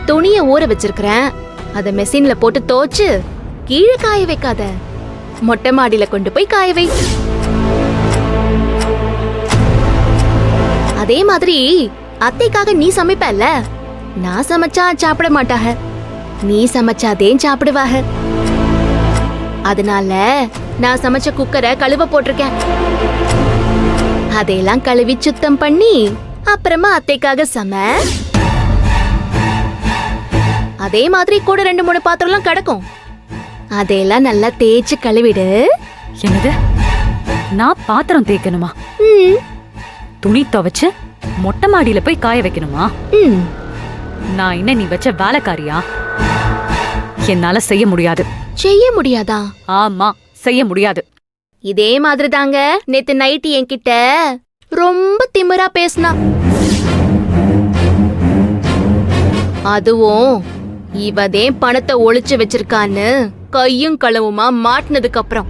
துணிய ஊற வச்சிருக்கிறேன். அத மெஷின்ல போட்டு தோச்சு கீழே காய வைக்காத, மொட்டை மாடியில கொண்டு போய் காய வை. அதே மாதிரி அத்தைக்காக நீ சமைப்பல்ல, நான் சமைச்சா சாப்பிட மாட்டாக, நீ சமைச்சாதே சாப்பிடுவாக. அதனால நான் சமைச்ச குக்கரை கழுவ போட்டிருக்கேன். அதையெல்லாம் கழுவி சுத்தம் பண்ணி அப்புறமா அத்தைக்காக அதே மாதிரி கூட 2-3 பாத்திரம்லாம் கிடக்கும், அதையெல்லாம் நல்லா தேய்ச்சு கழுவிடு. என்னது, நான் பாத்திரம் தேய்க்கணுமா? துணி துவைச்சு மொட்டை மாடியில போய் காய வைக்கணுமா? நான் என்ன நீ வச்ச வேலைக்காரியா? என்னால செய்ய முடியாது. செய்ய முடியாதா? ஆமா, செய்ய முடியாது. இதே மாதிரி தாங்க நேத்து நைட்டு என்கிட்ட ரொம்ப திமிரா பேசினா. அதுவும் இவதே பணத்தை ஒளிச்சு வச்சிருக்கான்னு கையும் களவுமா மாட்டினதுக்கு அப்புறம்.